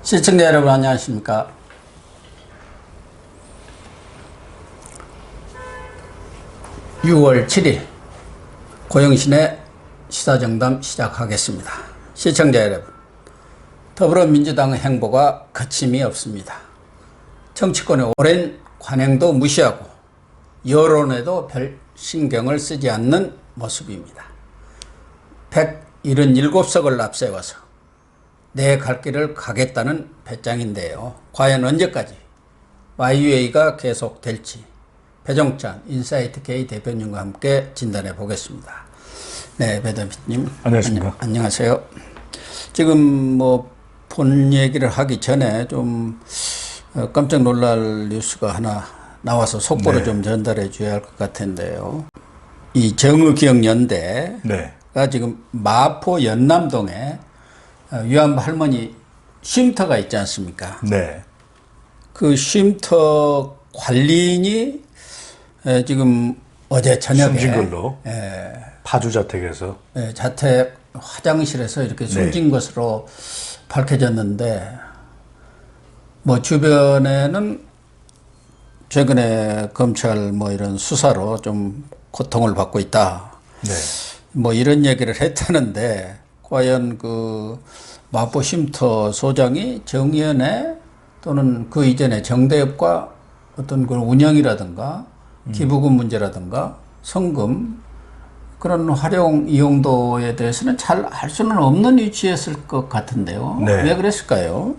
시청자 여러분 안녕하십니까. 6월 7일 고영신의 시사정담 시작하겠습니다. 시청자 여러분, 더불어민주당의 행보가 거침이 없습니다. 정치권의 오랜 관행도 무시하고 여론에도 별 신경을 쓰지 않는 모습입니다. 177석을 앞세워서 내 갈 길을 가겠다는 배짱인데요. 과연 언제까지 YUA가 계속될지 배종찬 인사이트 K 대표님과 함께 진단해 보겠습니다. 네, 배 대표님. 안녕하십니까. 안녕하세요. 지금 본 얘기를 하기 전에 좀 깜짝 놀랄 뉴스가 하나 나와서 속보로 네. 좀 전달해 줘야 할 것 같은데요. 이 정의기억연대가 네. 지금 마포 연남동에 위안부 할머니 쉼터가 있지 않습니까? 네. 그 쉼터 관리인이 지금 어제 저녁에 숨진 걸로 파주 자택에서 자택 화장실에서 이렇게 숨진 것으로 밝혀졌는데, 주변에는 최근에 검찰 이런 수사로 좀 고통을 받고 있다, 네. 이런 얘기를 했다는데, 과연 그 마포 쉼터 소장이 정의연회 또는 그 이전에 정대협과 어떤 그 운영이라든가 기부금 문제라든가 성금 그런 활용 이용도에 대해서는 잘 알 수는 없는 위치였을 것 같은데요. 네. 왜 그랬을까요?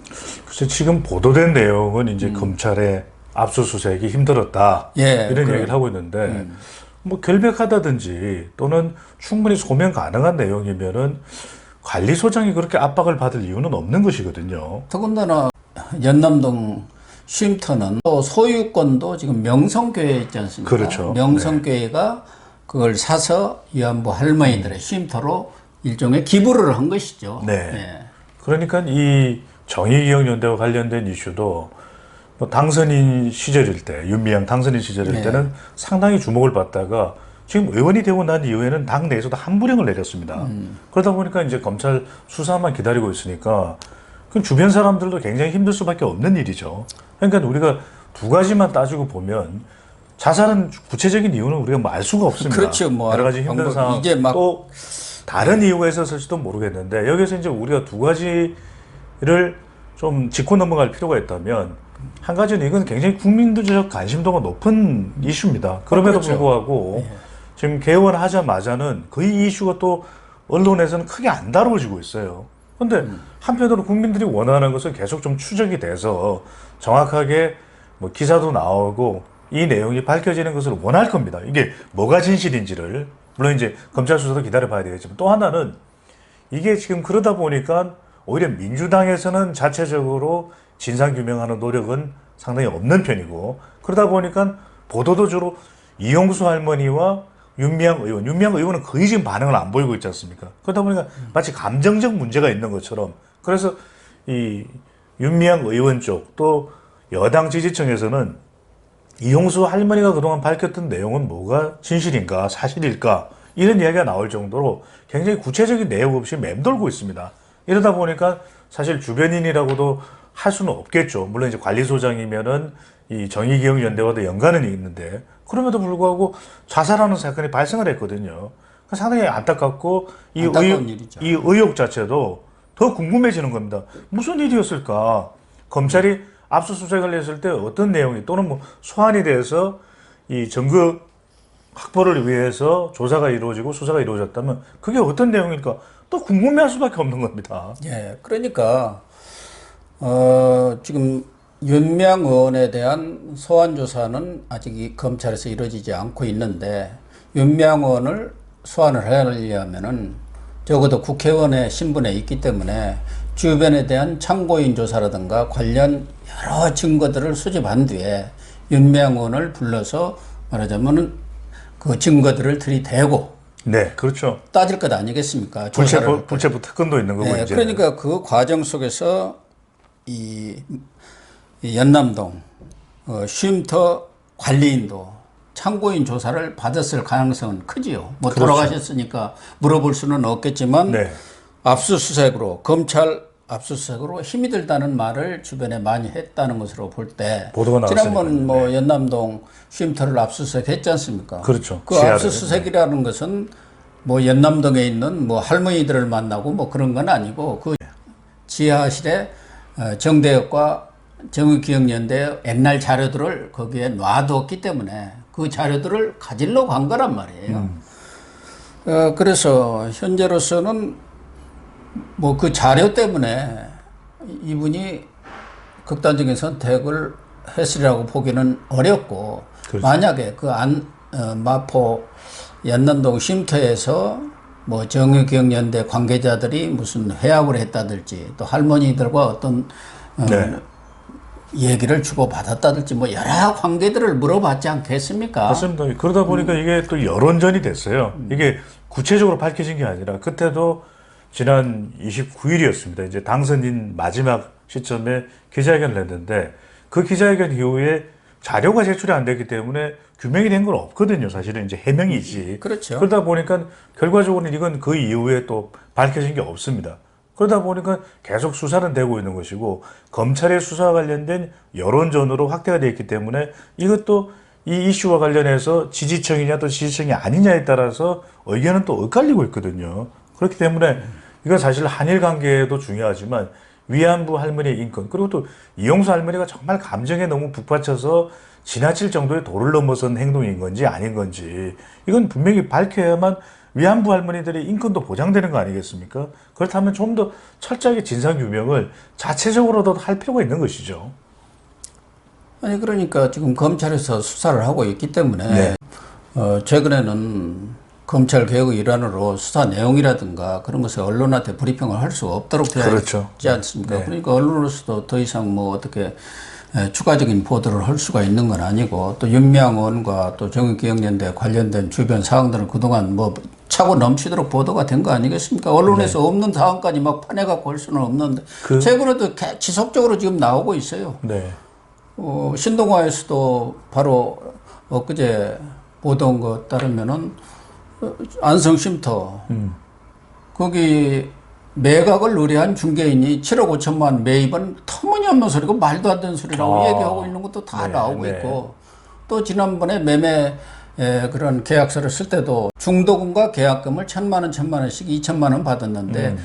글쎄 지금 보도된 내용은 이제 검찰의 압수수색이 힘들었다, 이런 얘기를 하고 있는데 결백하다든지 또는 충분히 소명 가능한 내용이면은 관리소장이 그렇게 압박을 받을 이유는 없는 것이거든요. 더군다나 연남동 쉼터는 또 소유권도 지금 명성교회에 있지 않습니까? 그렇죠. 명성교회가 그걸 사서 위안부 할머니들의 쉼터로 일종의 기부를 한 것이죠. 네. 그러니까 이 정의기억연대와 관련된 이슈도 당선인 시절일 때, 윤미향 당선인 시절일 때는 상당히 주목을 받다가 지금 의원이 되고 난 이후에는 당 내에서도 한부령을 내렸습니다. 그러다 보니까 이제 검찰 수사만 기다리고 있으니까 그 주변 사람들도 굉장히 힘들 수밖에 없는 일이죠. 그러니까 우리가 두 가지만 따지고 보면 자살은 구체적인 이유는 우리가 알 수가 없습니다. 그렇죠. 여러 가지 힘든 상황, 이제 또 다른 이유가 있었을지도 모르겠는데 여기서 이제 우리가 두 가지를 좀 짚고 넘어갈 필요가 있다면, 한 가지는 이건 굉장히 국민들적 관심도가 높은 이슈입니다. 그럼에도 그렇죠. 불구하고 지금 개원하자마자는 거의 이 이슈가 또 언론에서는 크게 안 다뤄지고 있어요. 그런데 한편으로 국민들이 원하는 것은 계속 좀 추적이 돼서 정확하게 기사도 나오고 이 내용이 밝혀지는 것을 원할 겁니다. 이게 뭐가 진실인지를. 물론 이제 검찰 수사도 기다려봐야 되겠지만, 또 하나는 이게 지금 그러다 보니까 오히려 민주당에서는 자체적으로 진상규명하는 노력은 상당히 없는 편이고, 그러다 보니까 보도도 주로 이용수 할머니와 윤미향 의원은 거의 지금 반응을 안 보이고 있지 않습니까? 그러다 보니까 마치 감정적 문제가 있는 것처럼. 그래서 이 윤미향 의원 쪽 또 여당 지지층에서는 이용수 할머니가 그동안 밝혔던 내용은 뭐가 진실인가 사실일까, 이런 이야기가 나올 정도로 굉장히 구체적인 내용 없이 맴돌고 있습니다. 이러다 보니까 사실 주변인이라고도 할 수는 없겠죠. 물론 이제 관리소장이면은 이 정의기억연대와도 연관은 있는데, 그럼에도 불구하고 자살하는 사건이 발생을 했거든요. 상당히 안타깝고 이 의혹 자체도 더 궁금해지는 겁니다. 무슨 일이었을까? 검찰이 압수수색을 했을 때 어떤 내용이, 또는 소환이 돼서 이 증거 확보를 위해서 조사가 이루어지고 수사가 이루어졌다면 그게 어떤 내용일까? 또 궁금해할 수밖에 없는 겁니다. 예, 그러니까 지금 윤미향 의원에 대한 소환 조사는 아직 이 검찰에서 이루어지지 않고 있는데, 윤미향 의원을 소환을 하려면은 적어도 국회의원의 신분에 있기 때문에 주변에 대한 참고인 조사라든가 관련 여러 증거들을 수집한 뒤에 윤미향 의원을 불러서 말하자면은 그 증거들을 들이대고, 네, 그렇죠. 따질 것 아니겠습니까? 불체포 특권도 있는 거고. 네, 이제. 그러니까 그 과정 속에서 이 연남동 쉼터 관리인도 참고인 조사를 받았을 가능성은 크지요. 그렇죠. 돌아가셨으니까 물어볼 수는 없겠지만, 압수수색으로 검찰 압수수색으로 힘이 들다는 말을 주변에 많이 했다는 것으로 볼 때 보도가 나왔으니까요. 지난번 뭐 연남동 쉼터를 압수수색했지 않습니까? 그렇죠. 그 지하를. 압수수색이라는 것은 뭐 연남동에 있는 뭐 할머니들을 만나고 뭐 그런 건 아니고 그 지하실에 정대협과 정의기억연대 옛날 자료들을 거기에 놔두었기 때문에 그 자료들을 가지러 간 거란 말이에요. 그래서 현재로서는 뭐 그 자료 때문에 이분이 극단적인 선택을 했으리라고 보기는 어렵고 그렇죠. 만약에 그 마포 연남동 쉼터에서 뭐 정의기억연대 관계자들이 무슨 회합을 했다든지 또 할머니들과 어떤 네. 얘기를 주고받았다든지 뭐 여러 관계들을 물어봤지 않겠습니까? 맞습니다. 그러다 보니까 이게 또 여론전이 됐어요. 이게 구체적으로 밝혀진 게 아니라 그때도 지난 29일이었습니다. 이제 당선인 마지막 시점에 기자회견을 했는데 그 기자회견 이후에 자료가 제출이 안 됐기 때문에 규명이 된 건 없거든요. 사실은 이제 해명이지. 그렇죠. 그러다 보니까 결과적으로는 이건 그 이후에 또 밝혀진 게 없습니다. 그러다 보니까 계속 수사는 되고 있는 것이고 검찰의 수사와 관련된 여론전으로 확대가 되어 있기 때문에 이것도 이 이슈와 관련해서 지지층이냐 또 지지층이 아니냐에 따라서 의견은 또 엇갈리고 있거든요. 그렇기 때문에 이건 사실 한일 관계도 중요하지만 위안부 할머니의 인권 그리고 또 이용수 할머니가 정말 감정에 너무 북받쳐서 지나칠 정도의 도를 넘어선 행동인 건지 아닌 건지 이건 분명히 밝혀야만 위안부 할머니들의 인권도 보장되는 거 아니겠습니까? 그렇다면 좀 더 철저하게 진상규명을 자체적으로도 할 필요가 있는 것이죠. 아니 그러니까 지금 검찰에서 수사를 하고 있기 때문에 네. 최근에는 검찰 개혁의 일환으로 수사 내용이라든가 그런 것을 언론한테 브리핑을 할 수 없도록 되어 그렇죠. 있지 않습니까? 네. 그러니까 언론으로서도 더 이상 뭐 어떻게 추가적인 보도를 할 수가 있는 건 아니고 또 윤명원과 또 정의기억연대 관련된 주변 사항들은 그동안 뭐 차고 넘치도록 보도가 된 거 아니겠습니까? 언론에서 네. 없는 사항까지 막 파내갖고 할 수는 없는데 최근에도 지속적으로 지금 나오고 있어요. 네. 신동아에서도 바로 엊그제 보도한 것 따르면은 안성 쉼터 거기 매각을 의뢰한 중개인이 7억 5천만 매입은 터무니없는 소리고 말도 안 되는 소리라고 얘기하고 있는 것도 다 네, 나오고 네. 있고 또 지난번에 매매 그런 계약서를 쓸 때도 중도금과 계약금을 1,000만 원, 1,000만 원씩 2천만 원 받았는데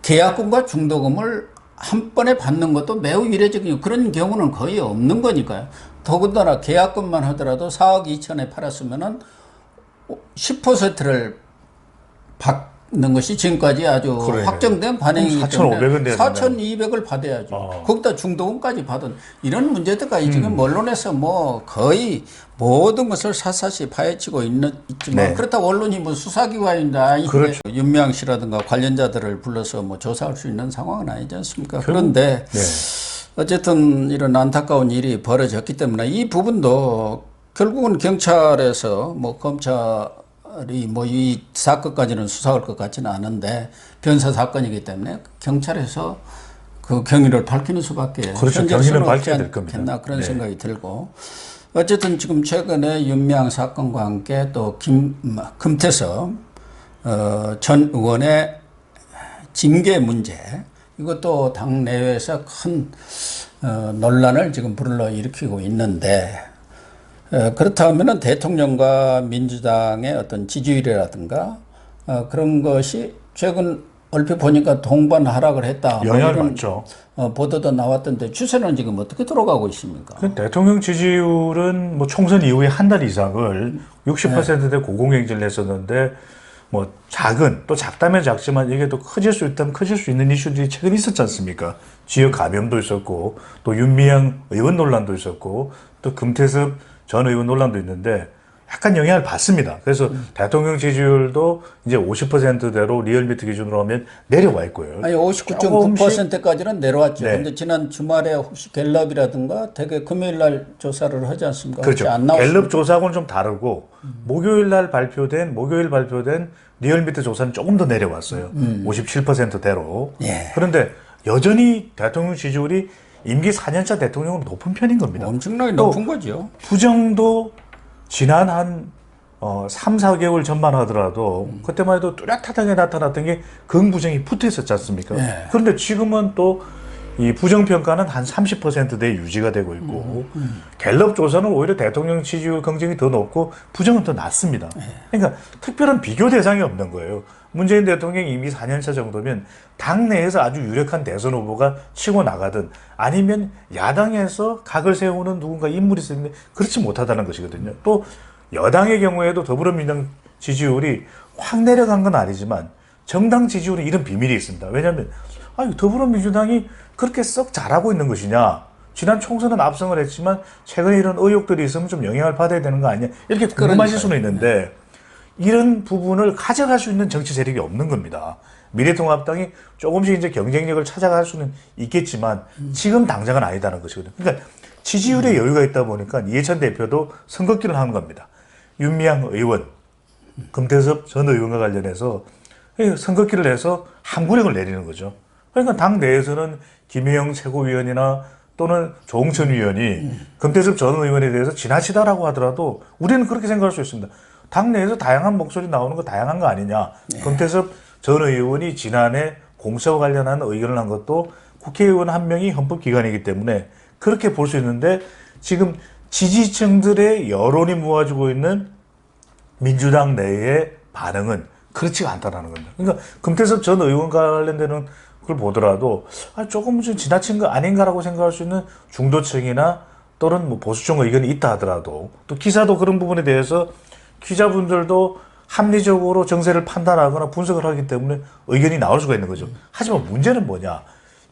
계약금과 중도금을 한 번에 받는 것도 매우 이례적인 그런 경우는 거의 없는 거니까요. 더군다나 계약금만 하더라도 4억 2천에 팔았으면은 10%를 받는 것이 지금까지 아주 그래. 확정된 반응이기 4,500은 때문에 돼야 4,200을 받아야죠. 거기다 중도금까지 받은 이런 문제들까지 지금 언론에서 뭐 거의 모든 것을 샅샅이 파헤치고 있지만 네. 그렇다고 언론이 뭐 수사기관인데 아닌데 그렇죠. 윤미향 씨라든가 관련자들을 불러서 뭐 조사할 수 있는 상황은 아니지 않습니까? 그런데 네. 어쨌든 이런 안타까운 일이 벌어졌기 때문에 이 부분도 결국은 경찰에서 뭐 검찰이 뭐 이 사건까지는 수사할 것 같지는 않은데 변사 사건이기 때문에 경찰에서 그 경위를 밝히는 수밖에 그렇죠. 경위는 밝혀야 될 겁니다. 않겠나 그런 네. 생각이 들고 어쨌든 지금 최근에 윤미향 사건과 함께 또 금태섭 전 의원의 징계 문제 이것도 당 내외에서 큰 논란을 지금 불러일으키고 있는데 그렇다면 대통령과 민주당의 어떤 지지율이라든가 그런 것이 최근 얼핏 보니까 동반 하락을 했다. 영향을 이런 받죠. 보도도 나왔던데 추세는 지금 어떻게 돌아가고 있습니까? 그 대통령 지지율은 뭐 총선 이후에 한 달 이상을 60%대 고공행진을 했었는데 뭐 작은 또 작다면 작지만 이게 또 커질 수 있다면 커질 수 있는 이슈들이 최근 있었지 않습니까? 지역 감염도 있었고 또 윤미향 의원 논란도 있었고 또 금태섭 전 의원 논란도 있는데 약간 영향을 받습니다. 그래서 대통령 지지율도 이제 50%대로 리얼미터 기준으로 하면 내려와 있고요. 아니 59.9%까지는 내려왔죠. 그런데 지난 주말에 혹시 갤럽이라든가 대개 금요일 날 조사를 하지 않습니까? 그렇죠. 안 나왔습니까? 갤럽 조사하고는 좀 다르고 목요일 발표된 리얼미터 조사는 조금 더 내려왔어요. 57%대로. 예. 그런데 여전히 대통령 지지율이 임기 4년차 대통령은 높은 편인 겁니다. 엄청나게 높은 거죠. 부정도 지난 한 3, 4개월 전만 하더라도 그때만 해도 뚜렷하게 나타났던 게 긍부정이 붙어 있었지 않습니까? 네. 그런데 지금은 또 이 부정평가는 한 30%대에 유지가 되고 있고 갤럽 조사는 오히려 대통령 지지율 긍정이 더 높고 부정은 더 낮습니다. 그러니까 특별한 비교 대상이 없는 거예요. 문재인 대통령이 이미 4년차 정도면 당내에서 아주 유력한 대선 후보가 치고 나가든 아니면 야당에서 각을 세우는 누군가 인물이 있는데 그렇지 못하다는 것이거든요. 또 여당의 경우에도 더불어민주당 지지율이 확 내려간 건 아니지만 정당 지지율에 이런 비밀이 있습니다. 왜냐하면 더불어민주당이 그렇게 썩 잘하고 있는 것이냐. 지난 총선은 압승을 했지만 최근에 이런 의혹들이 있으면 좀 영향을 받아야 되는 거 아니냐. 이렇게 궁금하실 수는 있는데 이런 부분을 가져갈 수 있는 정치 세력이 없는 겁니다. 미래통합당이 조금씩 이제 경쟁력을 찾아갈 수는 있겠지만 지금 당장은 아니다는 것이거든요. 그러니까 지지율에 여유가 있다 보니까 이해찬 대표도 선긋기를 하는 겁니다. 윤미향 의원, 금태섭 전 의원과 관련해서 선긋기를 해서 항구령을 내리는 거죠. 그러니까 당 내에서는 김혜영 최고위원이나 또는 조홍천 위원이 금태섭 전 의원에 대해서 지나치다라고 하더라도 우리는 그렇게 생각할 수 있습니다. 당 내에서 다양한 목소리 나오는 거 다양한 거 아니냐. 금태섭 전 의원이 지난해 공수와 관련한 의견을 한 것도 국회의원 한 명이 헌법기관이기 때문에 그렇게 볼 수 있는데 지금 지지층들의 여론이 모아지고 있는 민주당 내의 반응은 그렇지가 않다는 겁니다. 그러니까 금태섭 전 의원과 관련되는 그걸 보더라도 조금 좀 지나친 거 아닌가라고 생각할 수 있는 중도층이나 또는 뭐 보수층 의견이 있다 하더라도 또 기사도 그런 부분에 대해서 기자분들도 합리적으로 정세를 판단하거나 분석을 하기 때문에 의견이 나올 수가 있는 거죠. 하지만 문제는 뭐냐.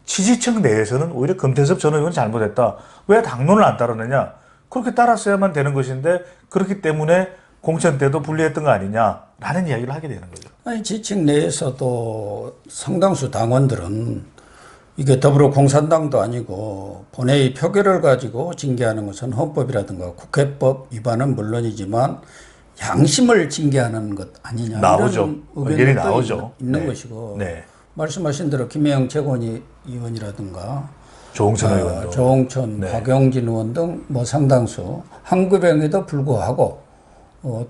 지지층 내에서는 오히려 금태섭 전 의원이 잘못했다. 왜 당론을 안 따르느냐. 그렇게 따랐어야만 되는 것인데 그렇기 때문에 공천 때도 불리했던 거 아니냐라는 이야기를 하게 되는 거죠. 아니, 지층 내에서도 상당수 당원들은 이게 더불어 공산당도 아니고 본회의 표결을 가지고 징계하는 것은 헌법이라든가 국회법 위반은 물론이지만 양심을 징계하는 것 아니냐. 나오죠. 이런 의견이 나오죠. 있는 것이고 네. 말씀하신 대로 김혜영 최고위원이라든가 조홍천 의원도. 조홍천, 네. 박용진 의원 등 뭐 상당수 항구병에도 불구하고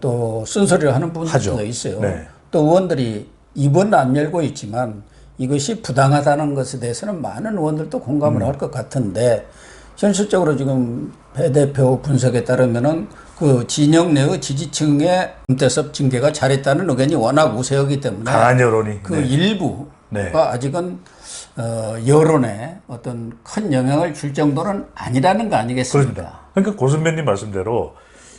또 쓴소리를 하는 분들도 하죠. 있어요. 네. 또 의원들이 입은 안 열고 있지만 이것이 부당하다는 것에 대해서는 많은 의원들도 공감을 할 것 같은데 현실적으로 지금 배 대표 분석에 따르면은 그 진영 내의 지지층의 금태섭 징계가 잘했다는 의견이 워낙 우세하기 때문에 강한 여론이. 그 네. 일부가 네. 아직은 여론에 어떤 큰 영향을 줄 정도는 아니라는 거 아니겠습니까? 그렇습니다. 그러니까 고 선배님 말씀대로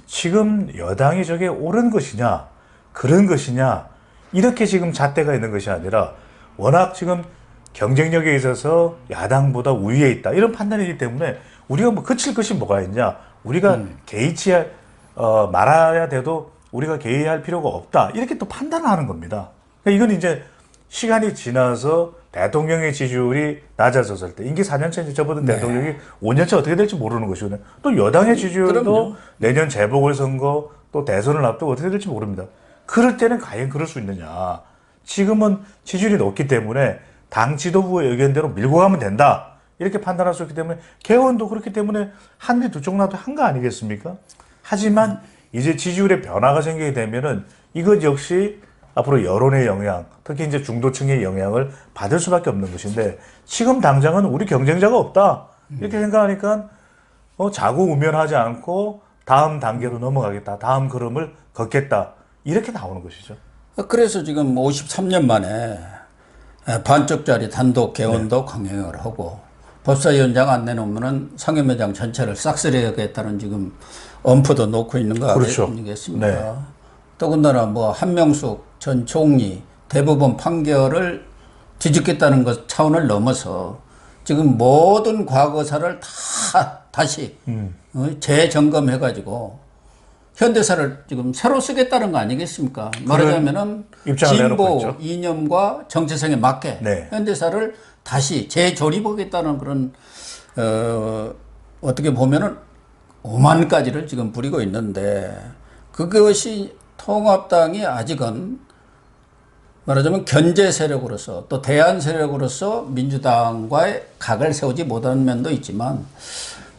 지금 여당이 저게 옳은 것이냐 그런 것이냐 이렇게 지금 잣대가 있는 것이 아니라 워낙 지금 경쟁력에 있어서 야당보다 우위에 있다 이런 판단이기 때문에 우리가 뭐 그칠 것이 뭐가 있냐 우리가 개의치 말아야 돼도 우리가 개의할 필요가 없다 이렇게 또 판단하는 겁니다. 그러니까 이건 이제 시간이 지나서 대통령의 지지율이 낮아졌을 때 임기 4년차 이제 접어든 네. 대통령이 5년차 어떻게 될지 모르는 것이거든요. 또 여당의 지지율도 그럼요. 내년 재보궐선거 또 대선을 앞두고 어떻게 될지 모릅니다. 그럴 때는 과연 그럴 수 있느냐. 지금은 지지율이 높기 때문에 당 지도부의 의견대로 밀고 가면 된다. 이렇게 판단할 수 있기 때문에 개헌도 그렇기 때문에 한뒤 두쪽 나도 한 거 아니겠습니까? 하지만 이제 지지율에 변화가 생기게 되면은 이것 역시 앞으로 여론의 영향, 특히 이제 중도층의 영향을 받을 수밖에 없는 것인데 지금 당장은 우리 경쟁자가 없다. 이렇게 생각하니까 자고우면하지 않고 다음 단계로 넘어가겠다. 다음 걸음을 걷겠다. 이렇게 나오는 것이죠. 그래서 지금 53년 만에 반쪽짜리 단독 개헌도 강행을 하고 법사위원장 안 내놓으면은 상임위원장 전체를 싹쓸이하겠다는 지금 엄포도 놓고 있는 거 그렇죠. 아니겠습니까? 네. 더군다나 뭐 한명숙 전 총리 대법원 판결을 뒤집겠다는 것 차원을 넘어서 지금 모든 과거사를 다시 재점검해가지고 현대사를 지금 새로 쓰겠다는 거 아니겠습니까? 말하자면은 입장을 내놓고 진보 있죠. 이념과 정체성에 맞게 네. 현대사를 다시 재조립하겠다는 그런 어떻게 보면은 오만까지를 지금 부리고 있는데 그것이 통합당이 아직은 말하자면 견제 세력으로서 또 대안 세력으로서 민주당과의 각을 세우지 못한 면도 있지만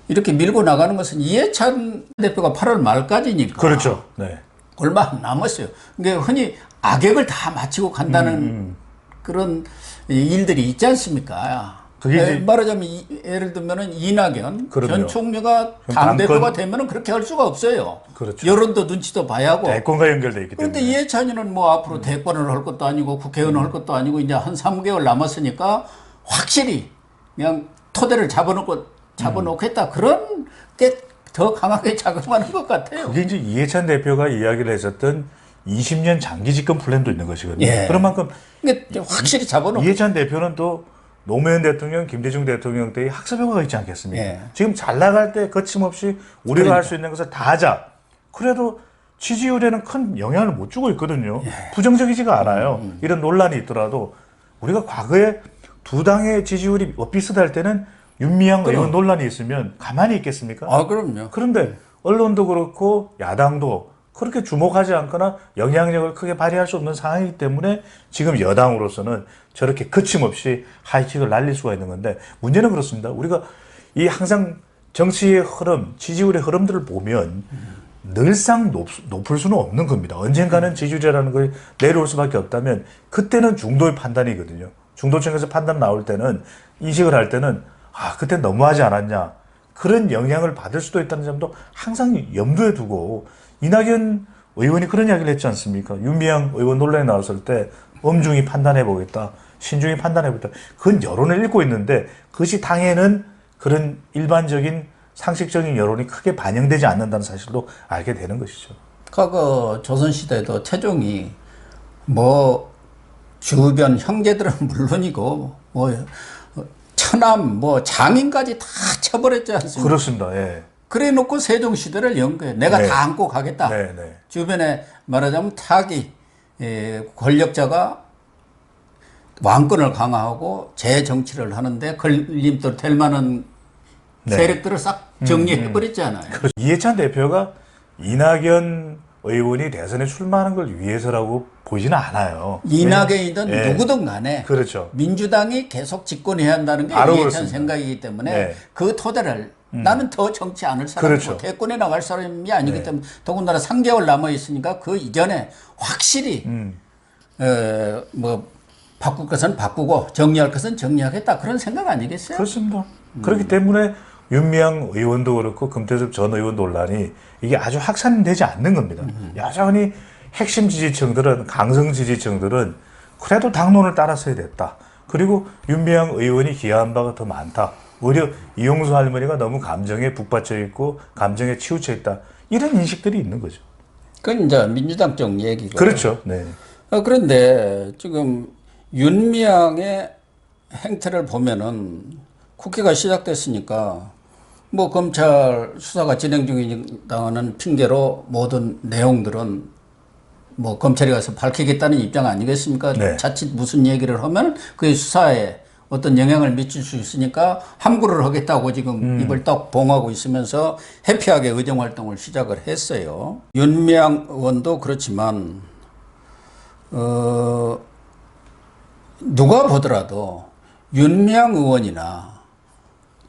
이렇게 밀고 나가는 것은 이해찬 대표가 8월 말까지니까. 그렇죠. 네. 얼마 안 남았어요. 그러니까 흔히 악역을 다 마치고 간다는 그런 일들이 있지 않습니까? 그게 이제 말하자면 예를 들면은 이낙연 그럼요. 전 총리가 당권- 당대표가 되면은 그렇게 할 수가 없어요. 그렇죠. 여론도 눈치도 봐야 하고. 대권과 연결돼 있기 때문에. 그런데 이해찬이는 뭐 앞으로 대권을 할 것도 아니고 국회의원을 할 것도 아니고 이제 한 3개월 남았으니까 확실히 그냥 토대를 잡아놓겠다. 그런 게 더 강하게 작용하는 것 같아요. 그게 이제 이해찬 대표가 이야기를 했었던 20년 장기 집권 플랜도 있는 것이거든요. 예. 그런 만큼 그러니까 확실히 잡아놓고. 이해찬 대표는 또 노무현 대통령, 김대중 대통령 때의 학습효과가 있지 않겠습니까? 예. 지금 잘 나갈 때 거침없이 우리가 할 수 있는 것을 다 하자. 그래도 지지율에는 큰 영향을 못 주고 있거든요. 부정적이지가 않아요. 이런 논란이 있더라도 우리가 과거에 두 당의 지지율이 비슷할 때는 윤미향 의원 논란이 있으면 가만히 있겠습니까? 아, 그럼요. 그런데 언론도 그렇고 야당도 그렇게 주목하지 않거나 영향력을 크게 발휘할 수 없는 상황이기 때문에 지금 여당으로서는 저렇게 거침없이 하이킥을 날릴 수가 있는 건데 문제는 그렇습니다. 우리가 이 항상 정치의 흐름, 지지율의 흐름들을 보면 늘상 높을 수는 없는 겁니다. 언젠가는 지지율이라는 걸 내려올 수밖에 없다면 그때는 중도의 판단이거든요. 중도층에서 판단 나올 때는 인식을 할 때는 그때 너무하지 않았냐. 그런 영향을 받을 수도 있다는 점도 항상 염두에 두고 이낙연 의원이 그런 이야기를 했지 않습니까? 윤미향 의원 논란이 나왔을 때 엄중히 판단해보겠다. 신중히 판단해보겠다. 그건 여론을 읽고 있는데 그것이 당에는 그런 일반적인 상식적인 여론이 크게 반영되지 않는다는 사실도 알게 되는 것이죠. 과거 조선시대도 태종이 뭐 주변 형제들은 물론이고 뭐 처남 뭐 장인까지 다 쳐버렸지 않습니까? 그렇습니다. 예. 그래 놓고 세종시대를 연 거예요. 내가 네. 다 안고 가겠다. 네, 네. 주변에 말하자면 타기 권력자가 왕권을 강화하고 재정치를 하는데 걸림돌 될 만한 네. 세력들을 싹 정리해버렸잖아요. 이해찬 대표가 이낙연 의원이 대선에 출마하는 걸 위해서라고 보지는 않아요. 이낙연이든 네. 누구든 간에 그렇죠. 민주당이 계속 집권해야 한다는 게 바로 이해찬 그렇습니다. 생각이기 때문에 네. 그 토대를 나는 더 정치 않을 사람이고 그렇죠. 대권에 나갈 사람이 아니기 네. 때문에 더군다나 3개월 남아있으니까 그 이전에 확실히 뭐 바꿀 것은 바꾸고 정리할 것은 정리하겠다 그런 생각 아니겠어요? 그렇습니다. 그렇기 때문에 윤미향 의원도 그렇고 금태섭 전 의원 논란이 이게 아주 확산되지 않는 겁니다. 여전히 핵심 지지층들은 강성 지지층들은 그래도 당론을 따랐어야 됐다. 그리고 윤미향 의원이 기여한 바가 더 많다. 오히려 이용수 할머니가 너무 감정에 북받쳐 있고 감정에 치우쳐 있다. 이런 인식들이 있는 거죠. 그건 이제 민주당 쪽 얘기고. 그렇죠. 네. 그런데 지금 윤미향의 행태를 보면은 국회가 시작됐으니까 뭐 검찰 수사가 진행 중이다는 핑계로 모든 내용들은 뭐 검찰이 가서 밝히겠다는 입장 아니겠습니까? 네. 자칫 무슨 얘기를 하면 그게 수사에 어떤 영향을 미칠 수 있으니까 함구를 하겠다고 지금 입을 딱 봉하고 있으면서 해피하게 의정 활동을 시작을 했어요. 윤미향 의원도 그렇지만 누가 보더라도 윤미향 의원이나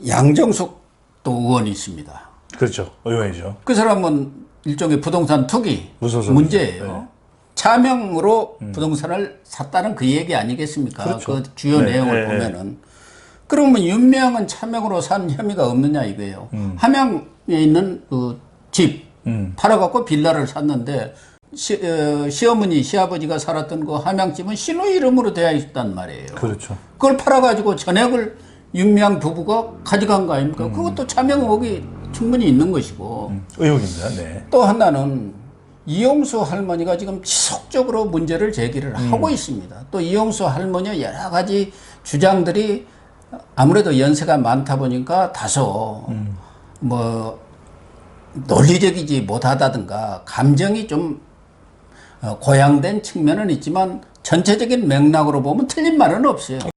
양정숙 또 의원이 있습니다. 그렇죠. 의원이죠. 그 사람은 일종의 부동산 투기 무소속 문제예요. 네. 차명으로 부동산을 샀다는 그 얘기 아니겠습니까? 그렇죠. 그 주요 네, 내용을 네, 보면은. 그러면 윤미향은 차명으로 산 혐의가 없느냐 이거예요. 함양에 있는 그 집 팔아갖고 빌라를 샀는데 시어머니, 시아버지가 살았던 그 함양집은 신우 이름으로 되어 있단 말이에요. 그렇죠. 그걸 팔아가지고 전액을 윤미향 부부가 가져간 거 아닙니까? 그것도 차명 의혹이 충분히 있는 것이고. 의혹입니다. 네. 또 하나는 이용수 할머니가 지금 지속적으로 문제를 제기를 하고 있습니다. 또 이용수 할머니의 여러 가지 주장들이 아무래도 연세가 많다 보니까 다소 뭐 논리적이지 못하다든가 감정이 좀 고양된 측면은 있지만 전체적인 맥락으로 보면 틀린 말은 없어요.